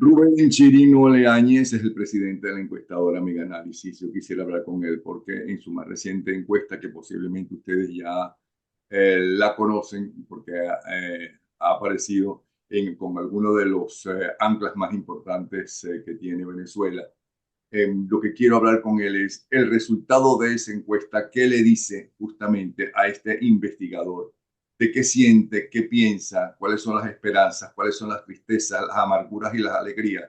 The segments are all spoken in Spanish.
Rubén Chirino Leáñez es el presidente de la encuestadora Mega Análisis. Yo quisiera hablar con él porque en su más reciente encuesta, que posiblemente ustedes ya la conocen, porque ha aparecido con algunos de los anclas más importantes que tiene Venezuela. Lo que quiero hablar con él es el resultado de esa encuesta, qué le dice justamente a este investigador, de qué siente, qué piensa, cuáles son las esperanzas, cuáles son las tristezas, las amarguras y las alegrías,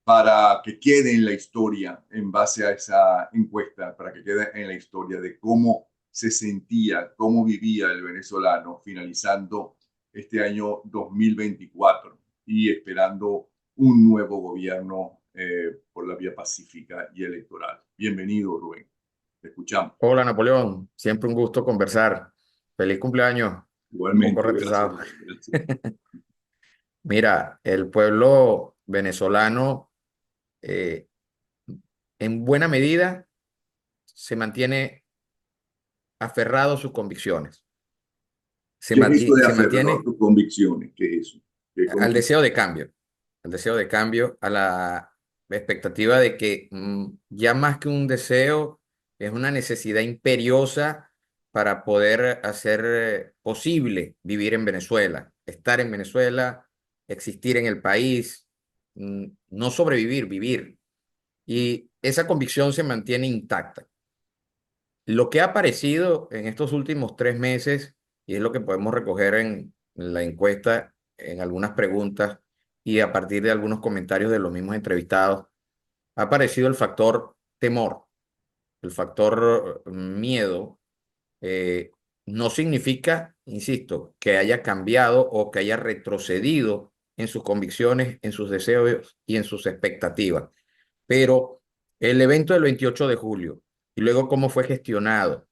para que quede en la historia en base a esa encuesta, para que quede en la historia de cómo se sentía, cómo vivía el venezolano finalizando este año 2024 y esperando un nuevo gobierno por la vía pacífica y electoral. Bienvenido, Rubén. Te escuchamos. Hola Napoleón, siempre un gusto conversar. Feliz cumpleaños, un poco Igualmente, gracias. retrasado. Gracias. Mira, el pueblo venezolano eh, en buena medida se mantiene aferrado a sus convicciones, ¿Qué es eso de se aferrado a mantiene tus convicciones? ¿Qué es eso? ¿Qué al convicciones? deseo de cambio, a la expectativa de que ya más que un deseo, es una necesidad imperiosa para poder hacer posible vivir en Venezuela, estar en Venezuela, existir en el país, no sobrevivir, vivir. Y esa convicción se mantiene intacta. Lo que ha aparecido en estos últimos 3 meses, y es lo que podemos recoger en la encuesta, en algunas preguntas y a partir de algunos comentarios de los mismos entrevistados, ha aparecido el factor temor, el factor miedo. eh, no significa, insisto, que haya cambiado o que haya retrocedido en sus convicciones, en sus deseos y en sus expectativas. Pero el evento del 28 de julio y luego cómo fue gestionado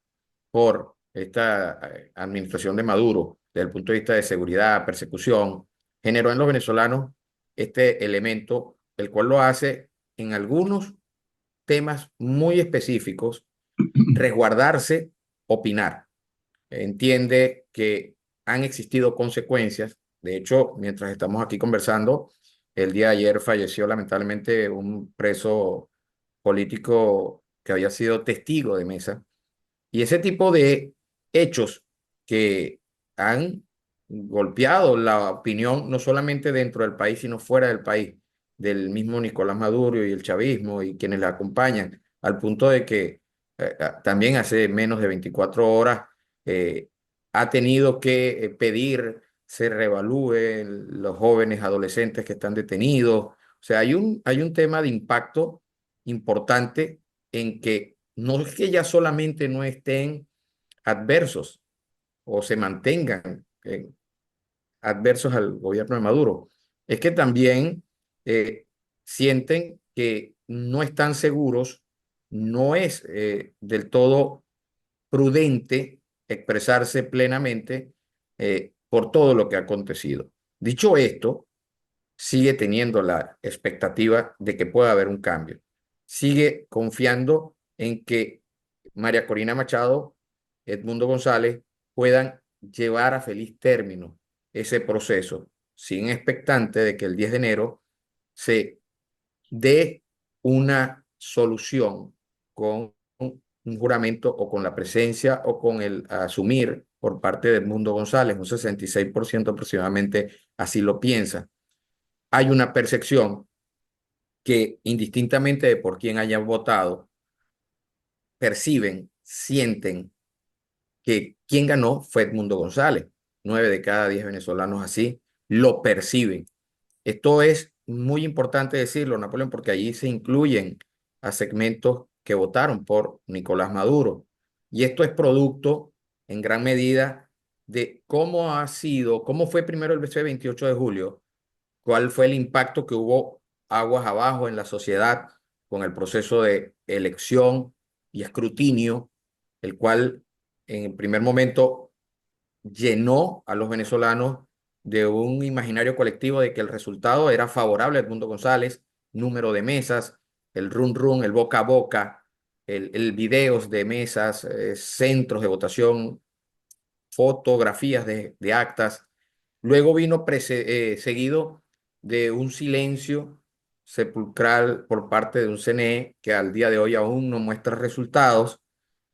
por esta administración de Maduro desde el punto de vista de seguridad, persecución, generó en los venezolanos este elemento, el cual lo hace en algunos temas muy específicos, resguardarse, opinar. Entiende que han existido consecuencias. De hecho, mientras estamos aquí conversando, el día de ayer falleció lamentablemente un preso político que había sido testigo de mesa, y ese tipo de hechos que han golpeado la opinión no solamente dentro del país, sino fuera del país, del mismo Nicolás Maduro y el chavismo y quienes le acompañan, al punto de que también hace menos de 24 horas eh, ha tenido que pedir se reevalúen los jóvenes adolescentes que están detenidos. O sea, hay un tema de impacto importante en que no es que ya solamente no estén adversos o se mantengan adversos al gobierno de Maduro, es que también sienten que no están seguros, no es del todo prudente expresarse plenamente por todo lo que ha acontecido. Dicho esto, sigue teniendo la expectativa de que pueda haber un cambio. Sigue confiando en que María Corina Machado, Edmundo González puedan llevar a feliz término ese proceso, sin expectante de que el 10 de enero se dé una solución con un juramento o con la presencia o con el asumir por parte de Edmundo González, un 66% aproximadamente así lo piensa. Hay una percepción que indistintamente de por quién hayan votado, perciben, sienten que quien ganó fue Edmundo González. 9 de cada 10 venezolanos así lo perciben. Esto es muy importante decirlo, Napoleón, porque allí se incluyen a segmentos que votaron por Nicolás Maduro. Y esto es producto en gran medida de cómo ha sido, cómo fue primero el 28 de julio, cuál fue el impacto que hubo aguas abajo en la sociedad con el proceso de elección y escrutinio, el cual en el primer momento llenó a los venezolanos de un imaginario colectivo de que el resultado era favorable a Edmundo González, número de mesas, el run run, el boca a boca, el videos de mesas, centros de votación, fotografías de actas. Luego vino seguido de un silencio sepulcral por parte de un CNE que al día de hoy aún no muestra resultados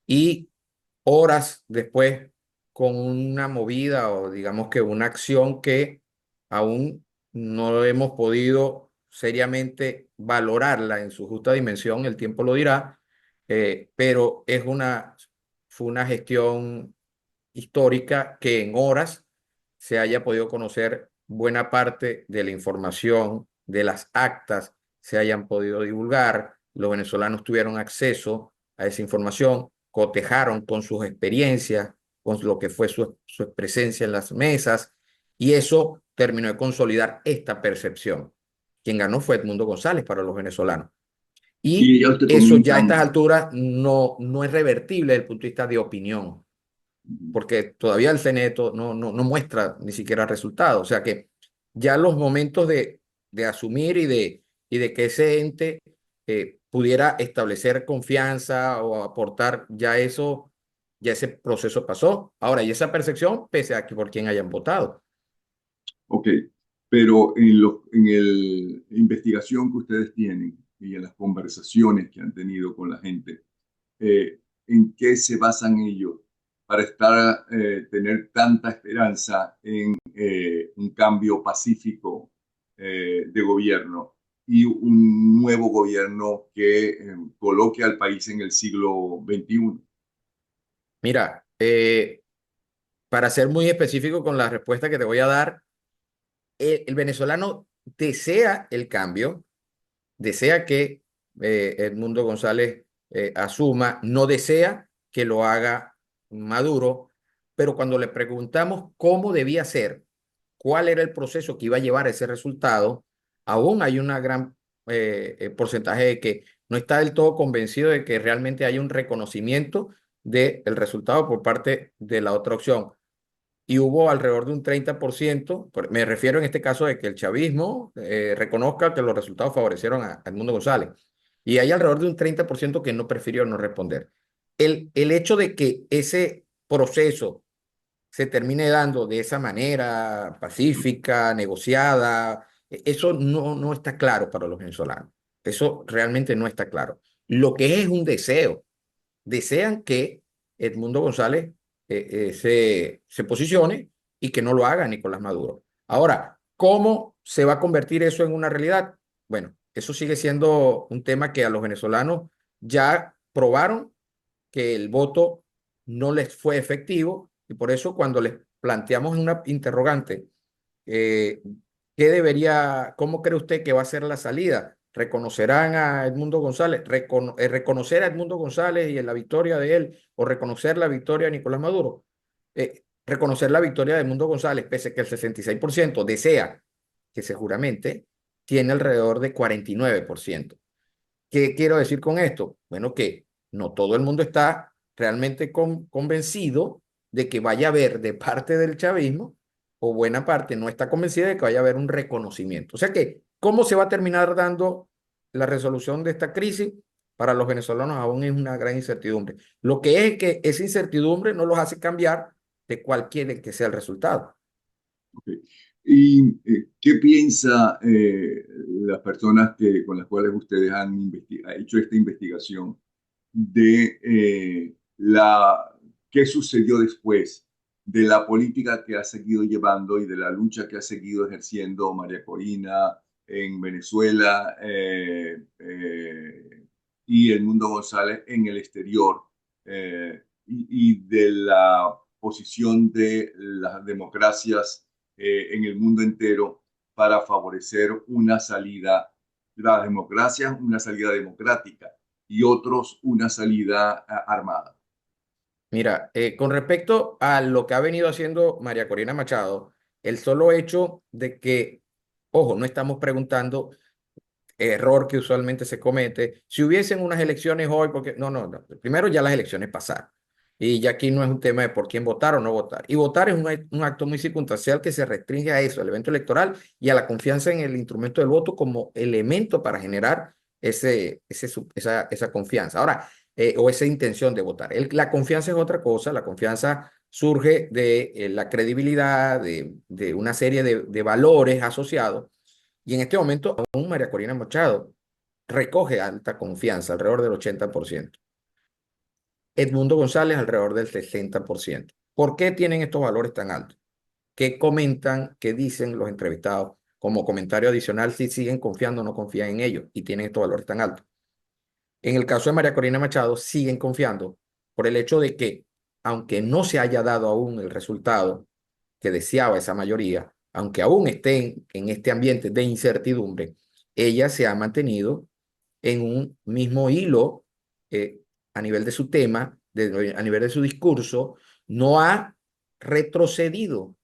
y horas después con una movida o digamos que una acción que aún no hemos podido seriamente valorarla en su justa dimensión, el tiempo lo dirá, pero fue una gestión histórica que en horas se haya podido conocer buena parte de la información, de las actas, se hayan podido divulgar, los venezolanos tuvieron acceso a esa información, cotejaron con sus experiencias, con lo que fue su presencia en las mesas, y eso terminó de consolidar esta percepción. Quien ganó fue Edmundo González para los venezolanos. Y Y ya usted eso ya a comenta, estas alturas no es revertible desde el punto de vista de opinión porque todavía el CNETO no muestra ni siquiera resultados. O sea que ya los momentos de asumir y de que ese ente pudiera establecer confianza o aportar, ya ese proceso pasó. Ahora, y esa percepción, pese a que por quién hayan votado. ok, pero en la investigación que ustedes tienen y en las conversaciones que han tenido con la gente, ¿en qué se basan ellos para tener tanta esperanza en un cambio pacífico de gobierno y un nuevo gobierno que coloque al país en el siglo XXI? Mira, para ser muy específico con la respuesta que te voy a dar, el venezolano desea el cambio, desea que Edmundo González asuma, no desea que lo haga Maduro, pero cuando le preguntamos cómo debía ser, cuál era el proceso que iba a llevar a ese resultado, aún hay una gran porcentaje de que no está del todo convencido de que realmente haya un reconocimiento del resultado por parte de la otra opción y hubo alrededor de un 30%, me refiero en este caso de que el chavismo reconozca que los resultados favorecieron a Edmundo González, y hay alrededor de un 30% que no prefirió no responder. El hecho de que ese proceso se termine dando de esa manera pacífica, negociada, eso no está claro para los venezolanos. Eso realmente no está claro. Lo que es un deseo, desean que Edmundo González se posicione y que no lo haga Nicolás Maduro. Ahora, ¿cómo se va a convertir eso en una realidad? Bueno, eso sigue siendo un tema que a los venezolanos ya probaron que el voto no les fue efectivo y por eso cuando les planteamos una interrogante, eh, ¿cómo cree usted que va a ser la salida? ¿Reconocerán a Edmundo González? ¿Reconocer a Edmundo González y en la victoria de él o reconocer la victoria de Nicolás Maduro? Reconocer la victoria de Edmundo González, pese a que el 66% desea que se juramente, tiene alrededor de 49%. ¿Qué quiero decir con esto? Bueno, que no todo el mundo está realmente convencido de que vaya a haber de parte del chavismo, o buena parte no está convencida de que vaya a haber un reconocimiento. O sea que, ¿cómo se va a terminar dando la resolución de esta crisis? Para los venezolanos aún es una gran incertidumbre. Lo que es que esa incertidumbre no los hace cambiar de cualquier que sea el resultado. Okay. ¿Y qué piensa las personas con las cuales ustedes han hecho esta investigación de qué sucedió después de la política que ha seguido llevando y de la lucha que ha seguido ejerciendo María Corina en Venezuela y el Mundo González en el exterior y de la posición de las democracias en el mundo entero para favorecer una salida, las democracias, una salida democrática y otros una salida armada? Mira, con respecto a lo que ha venido haciendo María Corina Machado, el solo hecho de que, ojo, no estamos preguntando, error que usualmente se comete, si hubiesen unas elecciones hoy, porque no, primero ya las elecciones pasaron. Y ya aquí no es un tema de por quién votar o no votar. Y votar es un acto muy circunstancial que se restringe a eso, al evento electoral y a la confianza en el instrumento del voto como elemento para generar esa confianza. Ahora, o esa intención de votar. La confianza es otra cosa, la confianza surge de la credibilidad, de una serie de valores asociados Y en este momento, aún María Corina Machado recoge alta confianza, alrededor del 80%. Edmundo González, alrededor del 60%. ¿Por qué tienen estos valores tan altos? ¿Qué comentan, qué dicen los entrevistados? Como comentario adicional, si siguen confiando o no confían en ellos y tienen estos valores tan altos. En el caso de María Corina Machado, siguen confiando por el hecho de que, aunque no se haya dado aún el resultado que deseaba esa mayoría, aunque aún estén en este ambiente de incertidumbre, ella se ha mantenido en un mismo hilo eh, a nivel de su tema, a nivel de su discurso, no ha retrocedido,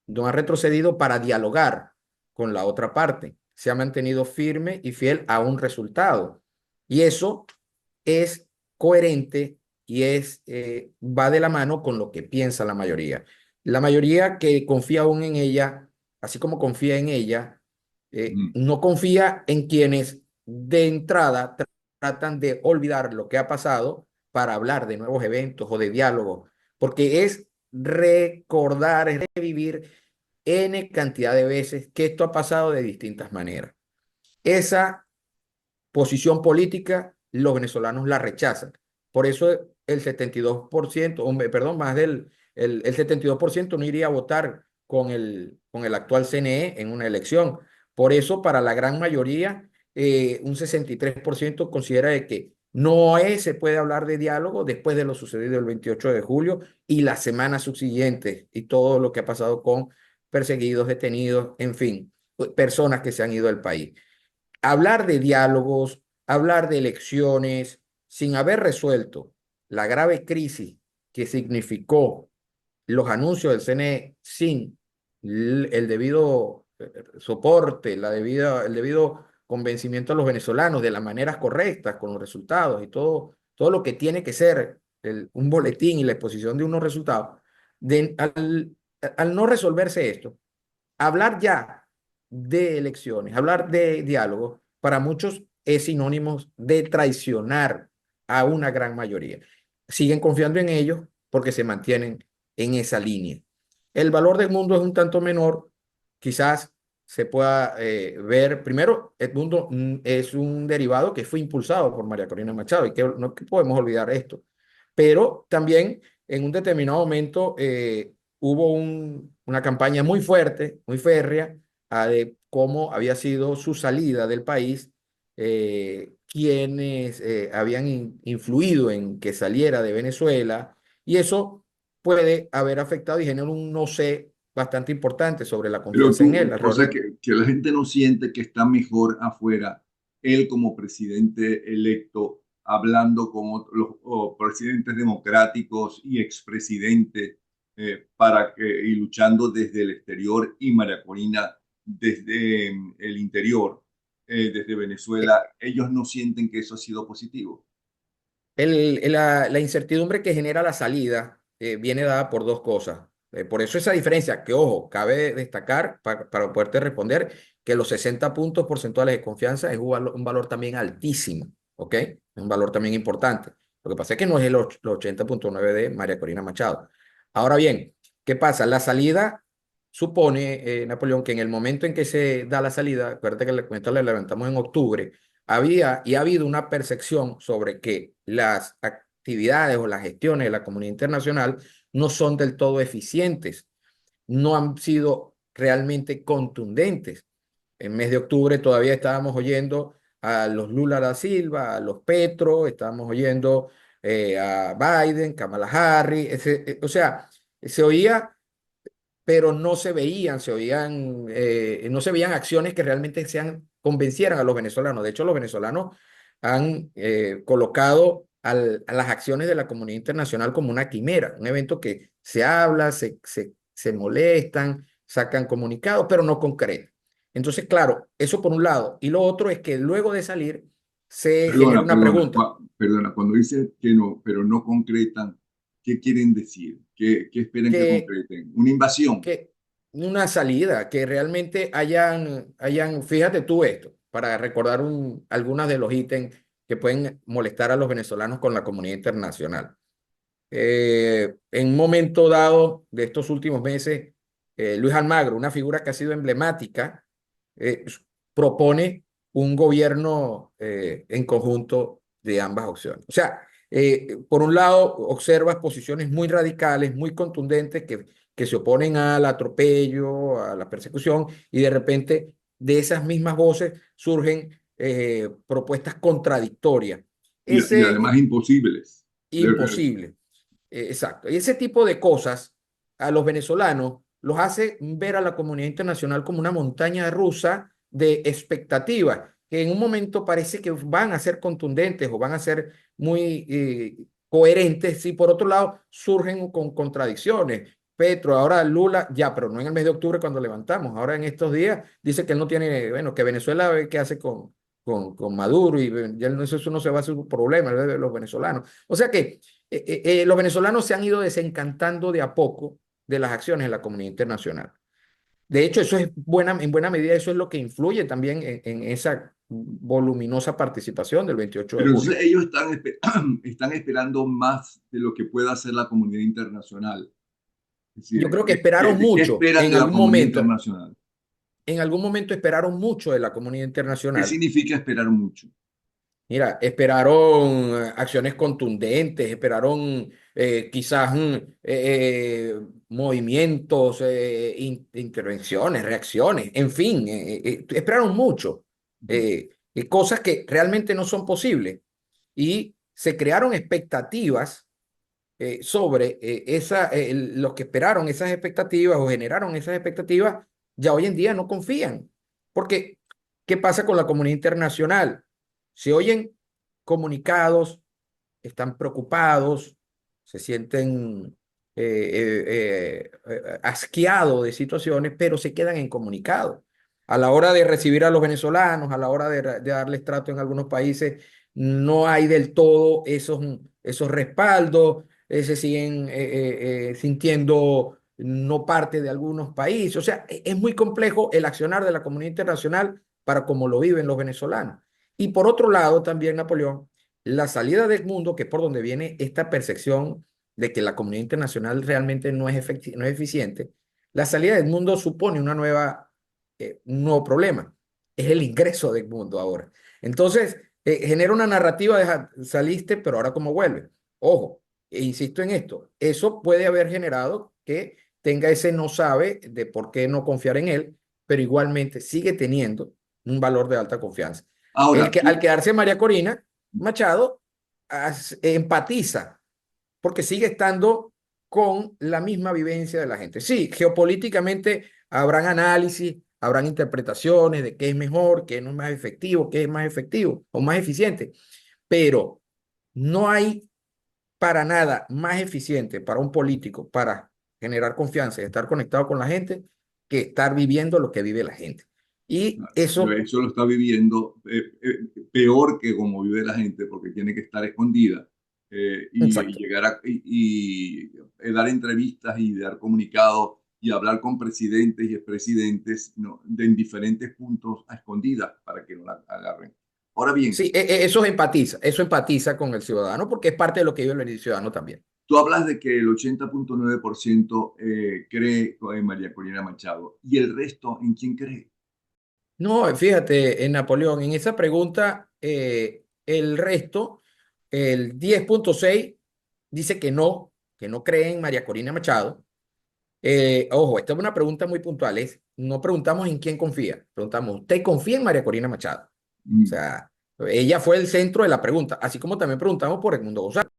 no ha retrocedido para dialogar con la otra parte, se ha mantenido firme y fiel a un resultado. Y eso es coherente y va de la mano con lo que piensa la mayoría. La mayoría que confía aún en ella, así como confía en ella, Ujú. no confía en quienes de entrada tratan de olvidar lo que ha pasado para hablar de nuevos eventos o de diálogos, porque es recordar, es revivir N cantidad de veces que esto ha pasado de distintas maneras. Esa posición política, los venezolanos la rechazan. Por eso el 72%, perdón, más el 72% no iría a votar con el actual CNE en una elección. Por eso, para la gran mayoría, un 63% considera de que se puede hablar de diálogo después de lo sucedido el 28 de julio y las semanas subsiguientes y todo lo que ha pasado con perseguidos, detenidos, en fin, personas que se han ido del país. Hablar de diálogos, hablar de elecciones, sin haber resuelto la grave crisis que significó los anuncios del CNE sin el debido soporte, el debido convencimiento a los venezolanos de las maneras correctas, con los resultados y todo lo que tiene que ser un boletín y la exposición de unos resultados, al no resolverse esto, hablar ya de elecciones, hablar de diálogo, para muchos es sinónimo de traicionar a una gran mayoría. Siguen confiando en ellos porque se mantienen en esa línea. El valor del mundo es un tanto menor, quizás se pueda ver, primero, Edmundo es un derivado que fue impulsado por María Corina Machado y que no que podemos olvidar esto, pero también en un determinado momento hubo una campaña muy fuerte, muy férrea, de cómo había sido su salida del país, quienes habían influido en que saliera de Venezuela, y eso puede haber afectado y generar un no sé bastante importante sobre la Pero confianza en él, tú, o alrededor sea, de que la gente no siente que está mejor afuera, él como presidente electo, hablando con los o presidentes democráticos y expresidentes y luchando desde el exterior y María Corina desde el interior, desde Venezuela, ellos no sienten que eso ha sido positivo. la incertidumbre que genera la salida viene dada por dos cosas. Por eso esa diferencia, que ojo, cabe destacar para poderte responder que los 60 puntos porcentuales de confianza es un valor también altísimo, ¿ok? Es un valor también importante. Lo que pasa es que no es el 80,9 de María Corina Machado. Ahora bien, ¿qué pasa? La salida supone, Napoleón, que en el momento en que se da la salida, acuérdate que la cuenta la levantamos en octubre, había y ha habido una percepción sobre que las actividades o las gestiones de la comunidad internacional no son del todo eficientes, no han sido realmente contundentes. En mes de octubre todavía estábamos oyendo a los Lula da Silva, a los Petro, estábamos oyendo a Biden, Kamala Harris, o sea, se oía pero no se veían, no se veían acciones que realmente convencieran a los venezolanos. De hecho, los venezolanos han colocado a las acciones de la comunidad internacional como una quimera, un evento que se habla, se molestan, sacan comunicados, pero no concretan. Entonces, claro, eso por un lado. Y lo otro es que luego de salir se genera Perdona, una pregunta. perdona, cuando dicen que no, pero no concretan, ¿qué quieren decir? ¿Qué esperan que que concreten? ¿Una invasión? que una salida, que realmente fíjate tú esto, para recordar algunos de los ítems que pueden molestar a los venezolanos con la comunidad internacional. En un momento dado de estos últimos meses, Luis Almagro, una figura que ha sido emblemática, propone un gobierno en conjunto de ambas opciones. O sea, por un lado, observas posiciones muy radicales, muy contundentes que se oponen al atropello, a la persecución, y de repente de esas mismas voces surgen propuestas contradictorias. y además Ese imposibles. imposible. Exacto. Y ese tipo de cosas a los venezolanos los hace ver a la comunidad internacional como una montaña rusa de expectativas, que en un momento parece que van a ser contundentes o van a ser muy coherentes, y por otro lado surgen con contradicciones. Petro, ahora Lula, ya, pero no en el mes de octubre cuando levantamos, ahora en estos días dice que él no tiene, bueno, que Venezuela ve qué hace con Maduro, y ya eso no se va a hacer un problema de los venezolanos. O sea que los venezolanos se han ido desencantando de a poco de las acciones de la comunidad internacional. De hecho, eso es en buena medida, eso es lo que influye también en esa voluminosa participación del 28 de Pero entonces junio. ellos están esperando más de lo que pueda hacer la comunidad internacional. Es Yo decir, creo que esperaron ¿qué mucho esperan de la comunidad internacional? en algún momento esperaron mucho de la comunidad ¿Qué internacional. significa esperar mucho? Mira, esperaron acciones contundentes, esperaron quizás movimientos, intervenciones, reacciones, en fin, esperaron mucho, Ujú. cosas que realmente no son posibles. Y se crearon expectativas sobre los que esperaron esas expectativas o generaron esas expectativas, ya hoy en día no confían. Porque, ¿qué pasa con la comunidad internacional? Se oyen comunicados, están preocupados, se sienten asqueados de situaciones, pero se quedan en comunicado. A la hora de recibir a los venezolanos, a la hora de darles trato en algunos países, no hay del todo esos respaldos, se siguen sintiendo no parte de algunos países. O sea, es muy complejo el accionar de la comunidad internacional para cómo lo viven los venezolanos. Y por otro lado, también, Napoleón, la salida del mundo, que es por donde viene esta percepción de que la comunidad internacional realmente no es eficiente, la salida del mundo supone un nuevo problema. Es el ingreso del mundo ahora. Entonces, genera una narrativa de saliste, pero ahora cómo vuelve. Ojo, e insisto en esto, eso puede haber generado que tenga ese no sabe de por qué no confiar en él, pero igualmente sigue teniendo un valor de alta confianza. Ahora, Al quedarse María Corina Machado, empatiza, porque sigue estando con la misma vivencia de la gente. Sí, geopolíticamente habrán análisis, habrán interpretaciones de qué es mejor, qué no es más efectivo, qué es más efectivo o más eficiente, pero no hay para nada más eficiente para un político para generar confianza y estar conectado con la gente que estar viviendo lo que vive la gente. Y pero eso, eso lo está viviendo peor que como vive la gente, porque tiene que estar escondida y exacto. llegar dar entrevistas y dar comunicados y hablar con presidentes y expresidentes, ¿no? En diferentes puntos a escondidas para que no la agarren. Ahora bien, Sí, eso empatiza con el ciudadano porque es parte de lo que vive el ciudadano también. tú hablas de que el 80,9% cree en María Corina Machado y el resto, ¿en quién cree? No, fíjate, en Napoleón, en esa pregunta, el resto, el 10,6 dice que no cree en María Corina Machado. Ojo, esta es una pregunta muy puntual, no preguntamos en quién confía, preguntamos, ¿usted confía en María Corina Machado? O Mm. sea, ella fue el centro de la pregunta, así como también preguntamos por Edmundo González.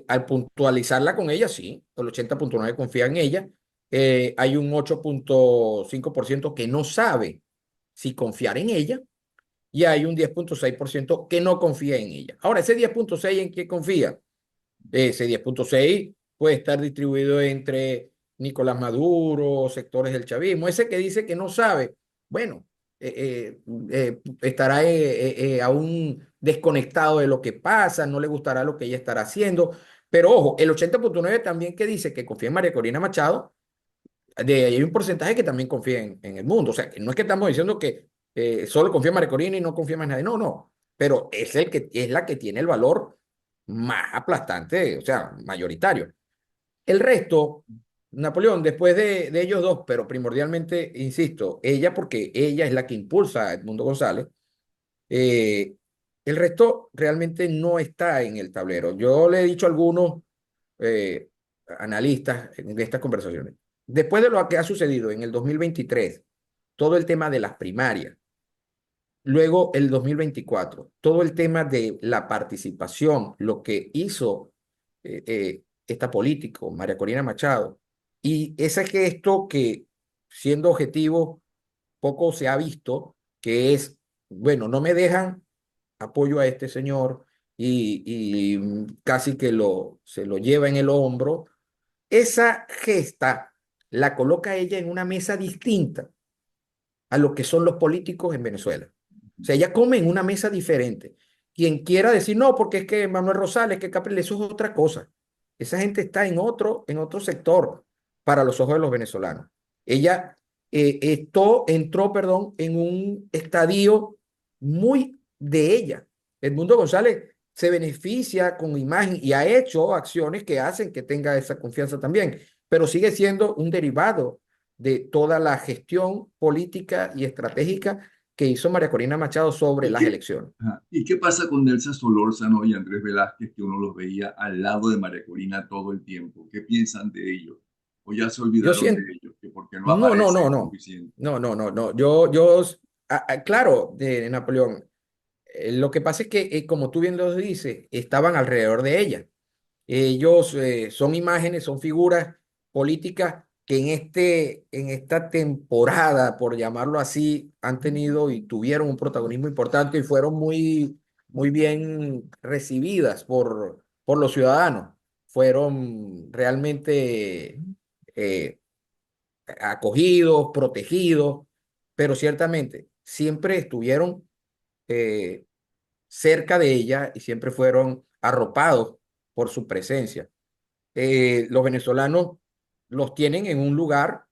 Al puntualizarla con ella, sí, el 80,9 confía en ella. Hay un 8,5% que no sabe si confiar en ella y hay un 10,6% que no confía en ella. Ahora, ese 10,6 ¿en qué confía? Ese 10,6 puede estar distribuido entre Nicolás Maduro, sectores del chavismo. Ese que dice que no sabe, bueno, estará aún desconectado de lo que pasa, no le gustará lo que ella estará haciendo. Pero ojo, el 80,9 también que dice que confía en María Corina Machado, de ahí hay un porcentaje que también confía en el mundo. O sea, que no es que estamos diciendo que solo confía en María Corina y no confía en nadie. No, no. Pero es la que tiene el valor más aplastante, o sea, mayoritario. El resto, Napoleón, después de ellos dos, pero primordialmente, insisto, ella, porque ella es la que impulsa a Edmundo González, eh, el resto realmente no está en el tablero. Yo le he dicho a algunos eh, analistas en estas conversaciones, después de lo que ha sucedido en el 2023, todo el tema de las primarias, luego el 2024, todo el tema de la participación, lo que hizo esta político, María Corina Machado, y ese gesto que, siendo objetivo, poco se ha visto, que es, bueno, no me dejan apoyo a este señor y casi que se lo lleva en el hombro. Esa gesta la coloca ella en una mesa distinta a lo que son los políticos en Venezuela. O sea, ella come en una mesa diferente. Quien quiera decir, no, porque es que Manuel Rosales, que Capriles, eso es otra cosa. Esa gente está en otro sector para los ojos de los venezolanos. Ella entró, perdón, en un estadio muy de ella. Edmundo González se beneficia con imagen y ha hecho acciones que hacen que tenga esa confianza también, pero sigue siendo un derivado de toda la gestión política y estratégica que hizo María Corina Machado sobre ¿Y las qué, elecciones. ajá, ¿y qué pasa con Nelson Solórzano y Andrés Velázquez, que uno los veía al lado de María Corina todo el tiempo? ¿Qué piensan de ellos? ¿O ya se Yo olvidaron de siento, ellos? Que porque no no, no, no, aparecen no, suficiente. no. Claro, de Napoleón. Lo que pasa es que, como tú bien lo dices, estaban alrededor de ella. Ellos son imágenes, son figuras políticas que en esta temporada, por llamarlo así, han tenido y tuvieron un protagonismo importante y fueron muy bien recibidas por los ciudadanos. Fueron realmente eh, acogidos, protegidos, pero ciertamente siempre estuvieron eh, cerca de ella y siempre fueron arropados por su presencia. Los venezolanos los tienen en un lugar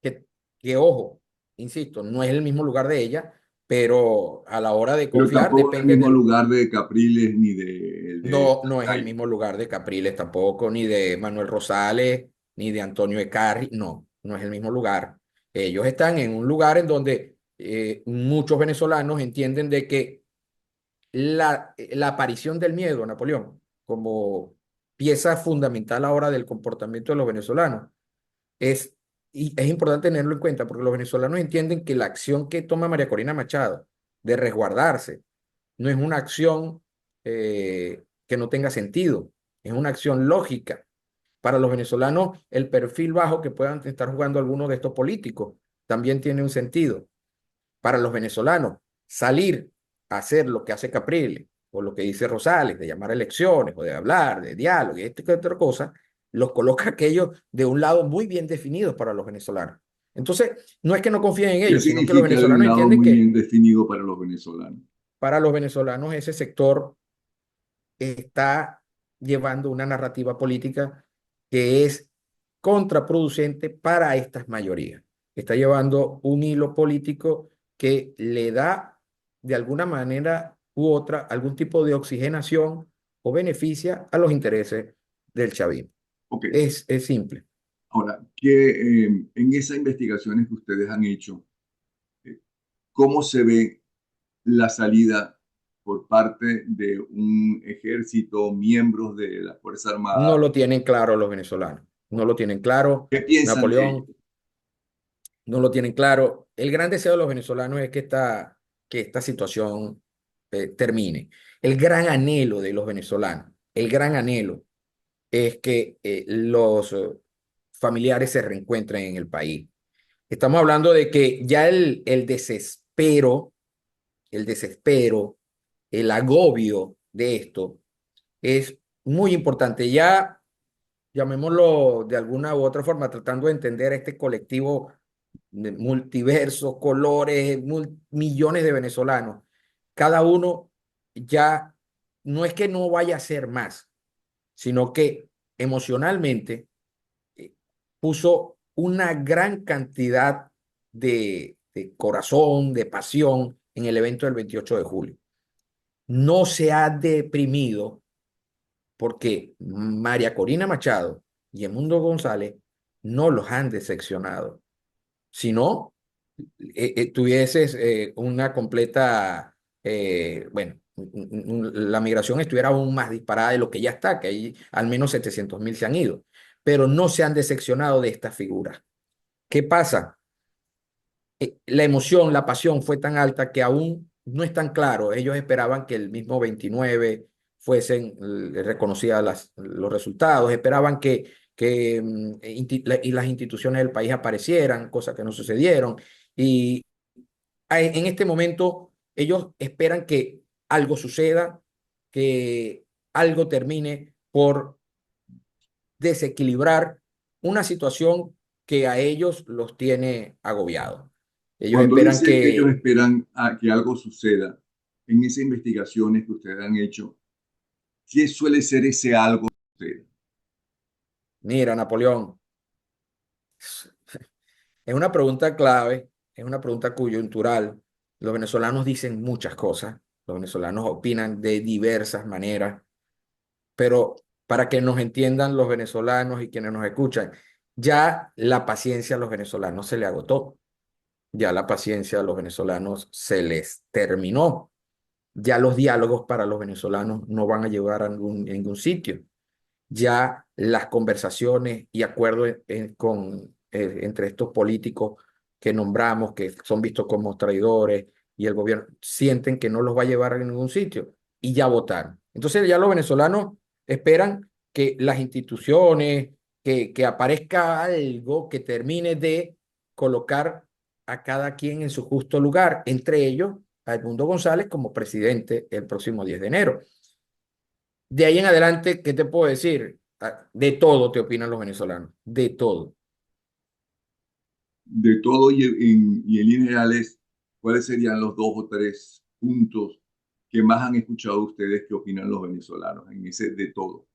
que, ojo, insisto, no es el mismo lugar de ella, pero a la hora de Pero confiar tampoco es el depende mismo del... lugar de Capriles ni de, el de No, no es el Maracay. mismo lugar de Capriles tampoco, ni de Manuel Rosales, ni de Antonio Ecarri. No, no es el mismo lugar. Ellos están en un lugar en donde muchos venezolanos entienden de que la aparición del miedo, Napoleón, como pieza fundamental ahora del comportamiento de los venezolanos, es, y es importante tenerlo en cuenta porque los venezolanos entienden que la acción que toma María Corina Machado de resguardarse no es una acción que no tenga sentido, es una acción lógica. Para los venezolanos, el perfil bajo que puedan estar jugando algunos de estos políticos también tiene un sentido. Para los venezolanos, salir a hacer lo que hace Capriles o lo que dice Rosales, de llamar a elecciones o de hablar, de diálogo y esto y otra cosa, los coloca aquellos de un lado muy bien definidos para los venezolanos. Entonces, no es que no confíen en ¿Qué ellos, sino que los significa de un venezolanos lado entienden muy bien que definido para los venezolanos? para los venezolanos ese sector está llevando una narrativa política que es contraproducente para estas mayorías. Está llevando un hilo político que le da de alguna manera u otra algún tipo de oxigenación o beneficia a los intereses del chavismo. Ok, Es simple. ahora, que en esas investigaciones que ustedes han hecho, eh, ¿cómo se ve la salida por parte de un ejército, miembros de la Fuerza No Armada? lo tienen claro los venezolanos. No lo tienen claro. ¿Qué piensan de ellos? Napoleón no lo tienen claro. El gran deseo de los venezolanos es que esta situación termine. El gran anhelo de los venezolanos, el gran anhelo es que los familiares se reencuentren en el país. Estamos hablando de que ya el desespero, el agobio de esto es muy importante. Ya, llamémoslo de alguna u otra forma, tratando de entender este colectivo de multiversos, colores, millones de venezolanos. Cada uno ya no es que no vaya a ser más, sino que emocionalmente eh, puso una gran cantidad de corazón, de pasión en el evento del 28 de julio. No se ha deprimido porque María Corina Machado y Edmundo González no los han decepcionado. Si no, tuvieses una completa, bueno, la migración estuviera aún más disparada de lo que ya está, que hay al menos 700.000 se han ido, pero no se han decepcionado de esta figura. ¿Qué pasa? La emoción, la pasión fue tan alta que aún no es tan claro. Ellos esperaban que el mismo 29 fuesen reconocidas los resultados, esperaban y las instituciones del país aparecieran, cosas que no sucedieron. Y en este momento ellos esperan que algo suceda, que algo termine por desequilibrar una situación que a ellos los tiene agobiados. Ellos Cuando esperan dice que ellos que, esperan a que algo suceda en esas investigaciones que ustedes han hecho, ¿qué suele ser ese algo que sucede? mira, Napoleón, es una pregunta clave, es una pregunta coyuntural. Los venezolanos dicen muchas cosas, los venezolanos opinan de diversas maneras, pero para que nos entiendan los venezolanos y quienes nos escuchan, ya la paciencia a los venezolanos se le agotó, ya la paciencia a los venezolanos se les terminó. Ya los diálogos para los venezolanos no van a llegar a ningún sitio. Ya las conversaciones y acuerdos entre estos políticos que nombramos, que son vistos como traidores, y el gobierno, sienten que no los va a llevar a ningún sitio y ya votaron. Entonces ya los venezolanos esperan que las instituciones, que aparezca algo que termine de colocar a cada quien en su justo lugar, entre ellos a Edmundo González como presidente el próximo 10 de enero. De ahí en adelante, ¿qué te puedo decir? De todo te opinan los venezolanos, de todo. De todo y en líneas generales, ¿cuáles serían los dos o tres puntos que más han escuchado ustedes que opinan los venezolanos en ese de todo?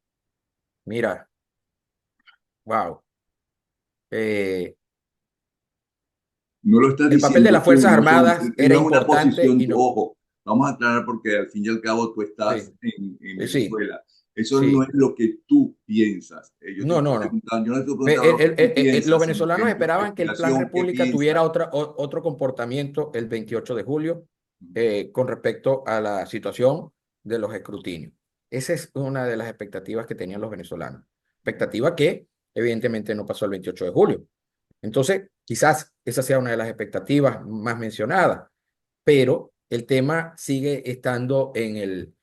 Mira, wow. Eh, No lo estás el papel de diciendo las tú, Fuerzas no son, Armadas era no es una importante posición, y no. ojo, vamos a aclarar porque al fin y al cabo tú estás Sí, en sí, Venezuela. Eso no es sí. lo que tú piensas. Yo te No, estoy no, no. preguntando, yo no te estoy preguntando lo que tú Los piensas, sino que venezolanos en tu esperaban que el Plan especulación, ¿qué República tuviera piensas? otro comportamiento el 28 de julio con respecto a la situación de los escrutinios. Esa es una de las expectativas que tenían los venezolanos. Expectativa que evidentemente no pasó el 28 de julio. Entonces, quizás esa sea una de las expectativas más mencionadas, pero el tema sigue estando en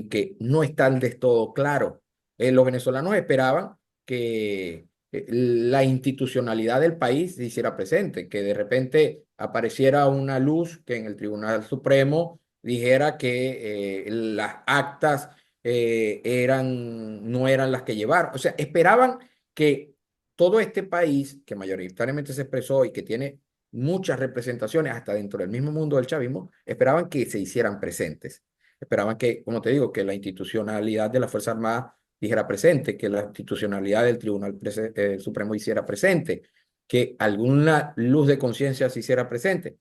que no está del todo claro. Los venezolanos esperaban que la institucionalidad del país se hiciera presente, que de repente apareciera una luz que en el Tribunal Supremo dijera que las actas no eran las que llevaron. O sea, esperaban que todo este país, que mayoritariamente se expresó y que tiene muchas representaciones hasta dentro del mismo mundo del chavismo, esperaban que se hicieran presentes. Esperaban que, como te digo, que la institucionalidad de la Fuerza Armada dijera presente, que la institucionalidad del Tribunal Supremo hiciera presente, que alguna luz de conciencia se hiciera presente.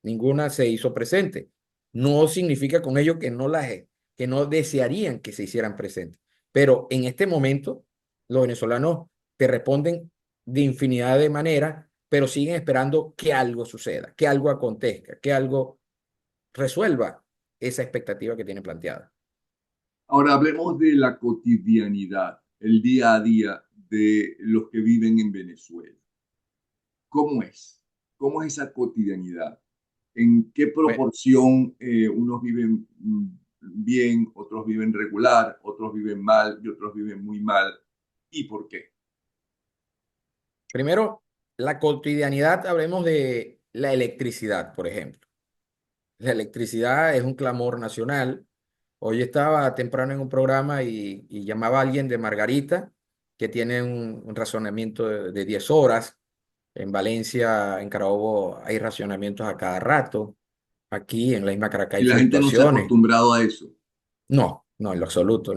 Ninguna se hizo presente. No significa con ello que no desearían que se hicieran presentes. Pero en este momento, los venezolanos te responden de infinidad de maneras, pero siguen esperando que algo suceda, que algo acontezca, que algo resuelva esa expectativa que tiene planteada. Ahora hablemos de la cotidianidad, el día a día de los que viven en Venezuela. ¿Cómo es? ¿Cómo es esa cotidianidad? ¿En qué Bueno, proporción unos viven bien, otros viven regular, otros viven mal y otros viven muy mal? ¿Y por qué? primero, la cotidianidad, hablemos de la electricidad, por ejemplo. La electricidad es un clamor nacional. Hoy estaba temprano en un programa y llamaba a alguien de Margarita, que tiene un razonamiento de 10 horas. En Valencia, en Carabobo, hay racionamientos a cada rato. Aquí en la misma Caracas Y hay la gente no se ha fluctuaciones. acostumbrado a eso, No, no, en lo absoluto,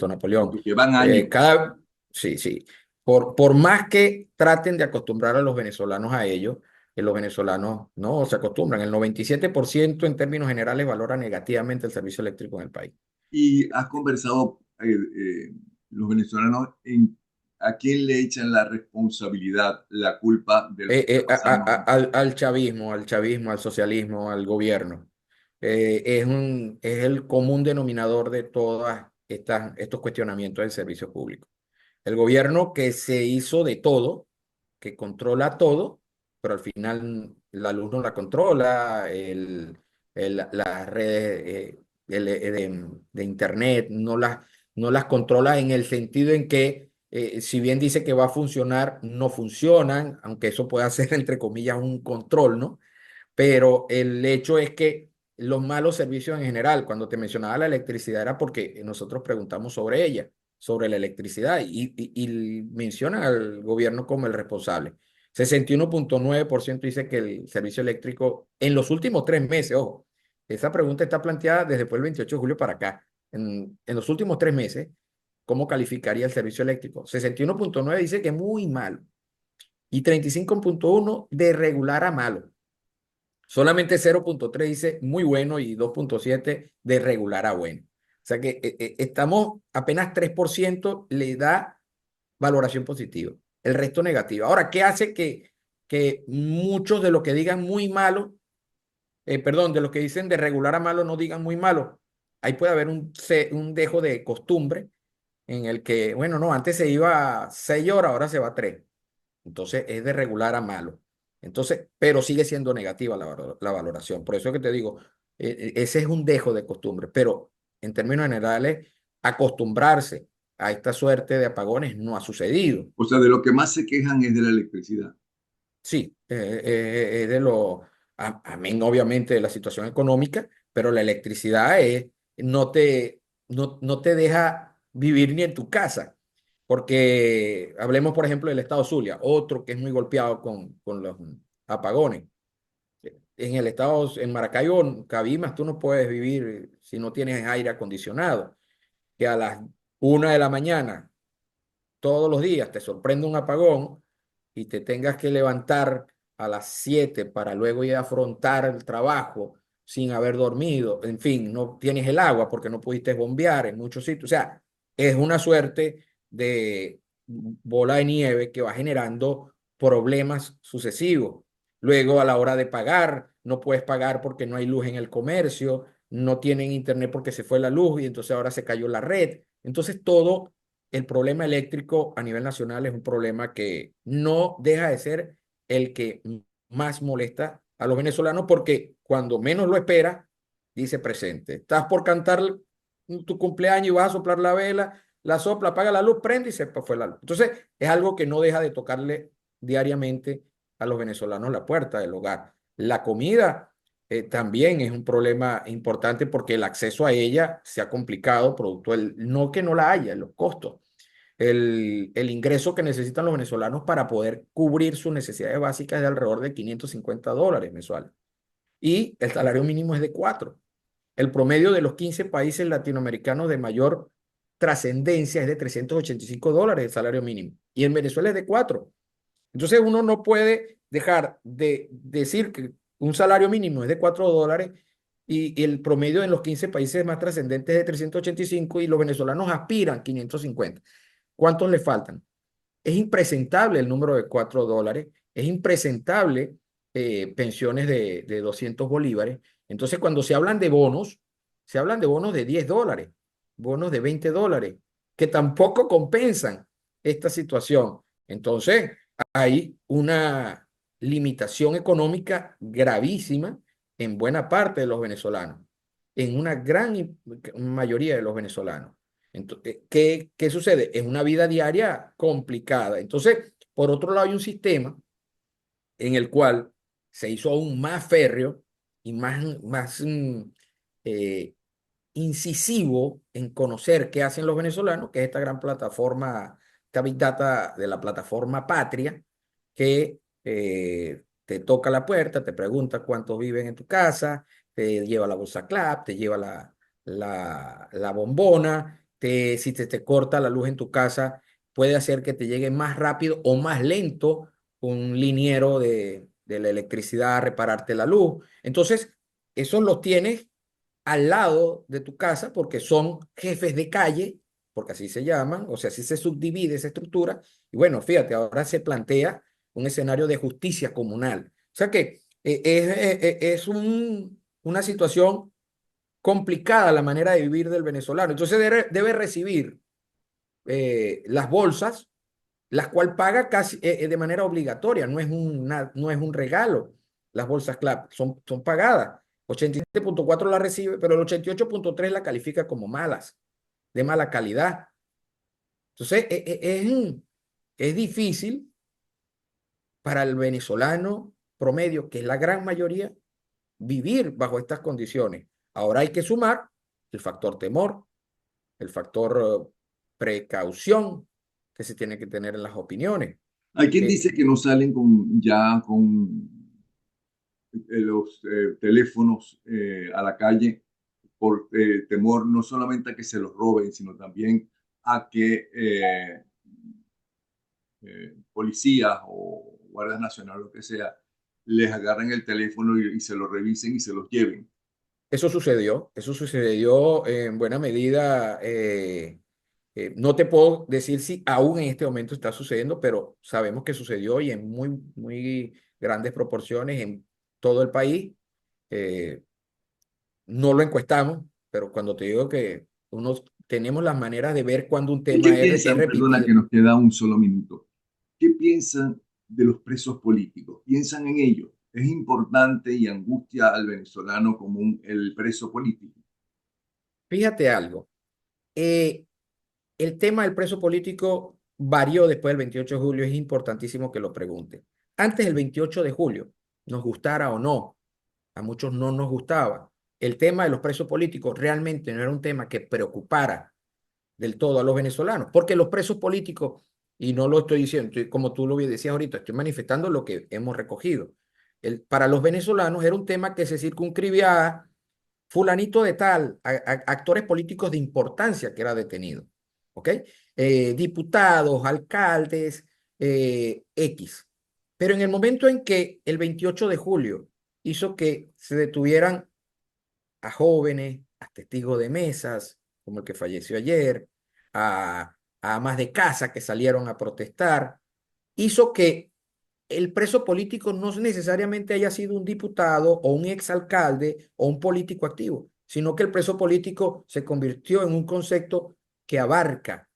Napoleón. porque llevan años. Eh, cada, sí, sí. Por más que traten de acostumbrar a los venezolanos a ello, los venezolanos no se acostumbran. El 97% en términos generales valora negativamente el servicio eléctrico en el país. Y has conversado, los venezolanos, ¿A quién le echan la responsabilidad, la culpa de lo que está pasando? Al chavismo, al socialismo, al gobierno. Es el común denominador de todas estos cuestionamientos del servicio público. El gobierno que se hizo de todo, que controla todo, pero al final la luz no la controla, las redes de internet no las controla en el sentido en que, si bien dice que va a funcionar, no funcionan, aunque eso pueda ser, entre comillas, un control, ¿no? Pero el hecho es que los malos servicios en general, cuando te mencionaba la electricidad, era porque nosotros preguntamos sobre ella, sobre la electricidad, y mencionan al gobierno como el responsable. 61,9% dice que el servicio eléctrico en los últimos 3 meses, ojo, esa pregunta está planteada desde después del 28 de julio para acá. En los últimos 3 meses, ¿cómo calificaría el servicio eléctrico? 61,9 dice que muy malo y 35,1 de regular a malo. Solamente 0,3 dice muy bueno y 2,7 de regular a bueno. O sea que estamos apenas 3% le da valoración positiva, el resto negativa. Ahora, ¿qué hace que muchos de los que digan muy malo, perdón, de los que dicen de regular a malo no digan muy malo? Ahí puede haber un dejo de costumbre en el que, bueno, no, antes se iba a 6 horas, ahora se va a 3. Entonces es de regular a malo. Entonces, pero sigue siendo negativa la valoración. Por eso es que te digo, ese es un dejo de costumbre. Pero en términos generales, acostumbrarse a esta suerte de apagones no ha sucedido. O sea, de lo que más se quejan es de la electricidad. Sí, es de lo, amén obviamente de la situación económica, pero la electricidad no te, no te deja vivir ni en tu casa. Porque hablemos, por ejemplo, del estado Zulia, otro que es muy golpeado con los apagones. En el estado, en Maracaibo, Cabimas, tú no puedes vivir si no tienes aire acondicionado. Que a las 1 de la mañana, todos los días, te sorprende un apagón y te tengas que levantar a las 7 para luego ir a afrontar el trabajo sin haber dormido. En fin, no tienes el agua porque no pudiste bombear en muchos sitios. O sea, es una suerte de bola de nieve que va generando problemas sucesivos. Luego, a la hora de pagar, no puedes pagar porque no hay luz en el comercio, no tienen internet porque se fue la luz y entonces ahora se cayó la red. Entonces, todo el problema eléctrico a nivel nacional es un problema que no deja de ser el que más molesta a los venezolanos porque cuando menos lo espera, dice presente. Estás por cantar tu cumpleaños y vas a soplar la vela, la sopla, apaga la luz, prende y se fue la luz. Entonces, es algo que no deja de tocarle diariamente a los venezolanos la puerta del hogar. La comida también es un problema importante porque el acceso a ella se ha complicado producto del, no que no la haya, los costos. El ingreso que necesitan los venezolanos para poder cubrir sus necesidades básicas es de alrededor de $550 mensuales. Y el salario mínimo es de 4. El promedio de los 15 países latinoamericanos de mayor trascendencia es de $385 el salario mínimo. Y en Venezuela es de 4. Entonces uno no puede dejar de decir que un salario mínimo es de $4 y el promedio en los 15 países más trascendentes es de 385 y los venezolanos aspiran 550. ¿Cuántos le faltan? Es impresentable el número de $4, es impresentable pensiones de 200 bolívares. Entonces, cuando se hablan de bonos, se hablan de bonos de $10, bonos de $20, que tampoco compensan esta situación. Entonces, hay una limitación económica gravísima en buena parte de los venezolanos, en una gran mayoría de los venezolanos. Entonces, ¿qué sucede? Es una vida diaria complicada. Entonces, por otro lado, hay un sistema en el cual se hizo aún más férreo y más eh, incisivo en conocer qué hacen los venezolanos, que es esta gran plataforma, esta Big Data de la plataforma Patria, que te toca la puerta, te pregunta cuántos viven en tu casa, te lleva la bolsa CLAP, te lleva la bombona, si te corta la luz en tu casa, puede hacer que te llegue más rápido o más lento un liniero de la electricidad a repararte la luz. Entonces, esos los tienes al lado de tu casa porque son jefes de calle, porque así se llaman, o sea, así se subdivide esa estructura. Y bueno, fíjate, ahora se plantea un escenario de justicia comunal. O sea que es una situación complicada la manera de vivir del venezolano. Entonces debe recibir las bolsas, las cuales paga casi de manera obligatoria, no es un regalo. Las bolsas CLAP son pagadas. 87,4 la recibe, pero el 88,3 la califica como malas, de mala calidad. Entonces, es difícil para el venezolano promedio, que es la gran mayoría, vivir bajo estas condiciones. Ahora hay que sumar el factor temor, el factor precaución que se tiene que tener en las opiniones. Hay quien Eh, dice que no salen con los teléfonos a la calle por temor no solamente a que se los roben, sino también a que policías o guardias nacionales, lo que sea, les agarren el teléfono y se lo revisen y se los lleven. eso sucedió en buena medida. No te puedo decir si aún en este momento está sucediendo, pero sabemos que sucedió y en muy, muy grandes proporciones en todo el país. Eh, no lo encuestamos, pero cuando te digo que tenemos las maneras de ver cuando un ¿Y qué tema es piensan? Perdona que repetido. nos queda un solo minuto. ¿Qué piensan de los presos políticos? ¿Piensan en ello? ¿Es importante y angustia al venezolano común el preso político? Fíjate algo. eh, el tema del preso político varió después del 28 de julio. Es importantísimo que lo pregunte. Antes del 28 de julio, nos gustara o no, a muchos no nos gustaba. El tema de los presos políticos realmente no era un tema que preocupara del todo a los venezolanos, porque los presos políticos, y no lo estoy diciendo, como tú lo decías ahorita, estoy manifestando lo que hemos recogido. Para los venezolanos era un tema que se circunscribía a fulanito de tal, actores políticos de importancia que era detenido, ¿ok? Diputados, alcaldes, X. Pero en el momento en que el 28 de julio hizo que se detuvieran a jóvenes, a testigos de mesas, como el que falleció ayer, a amas de casa que salieron a protestar, hizo que el preso político no necesariamente haya sido un diputado o un exalcalde o un político activo, sino que el preso político se convirtió en un concepto que abarca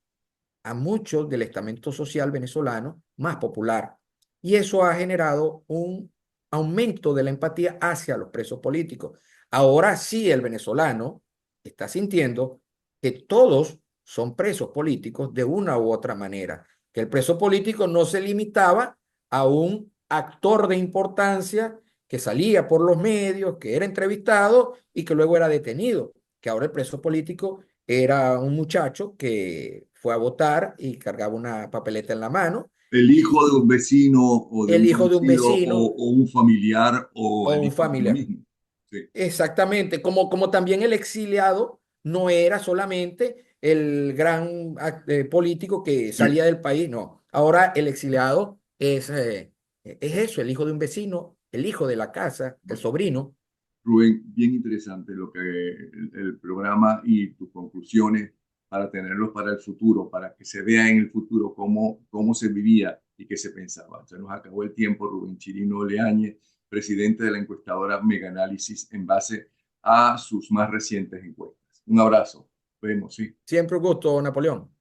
a muchos del estamento social venezolano más popular. Y eso ha generado un aumento de la empatía hacia los presos políticos. Ahora sí el venezolano está sintiendo que todos son presos políticos de una u otra manera, que el preso político no se limitaba a un actor de importancia que salía por los medios, que era entrevistado y que luego era detenido, que ahora el preso político era un muchacho que fue a votar y cargaba una papeleta en la mano, El hijo de y un vecino o de el un hijo de un conocido vecino o un familiar o o el un hijo de uno familiar. mismo. Sí. Exactamente, como también el exiliado no era solamente el gran político que Sí. salía del país, no. Ahora el exiliado es eso, el hijo de un vecino, el hijo de la casa, el Bueno, sobrino. Rubén, bien interesante lo que el programa y tus conclusiones para tenerlos para el futuro, para que se vea en el futuro cómo se vivía y qué se pensaba. Se nos acabó el tiempo, Rubén Chirino Leañez, presidente de la encuestadora Mega Análisis, en base a sus más recientes encuestas. Un abrazo. Vemos, sí. Siempre un gusto, Napoleón.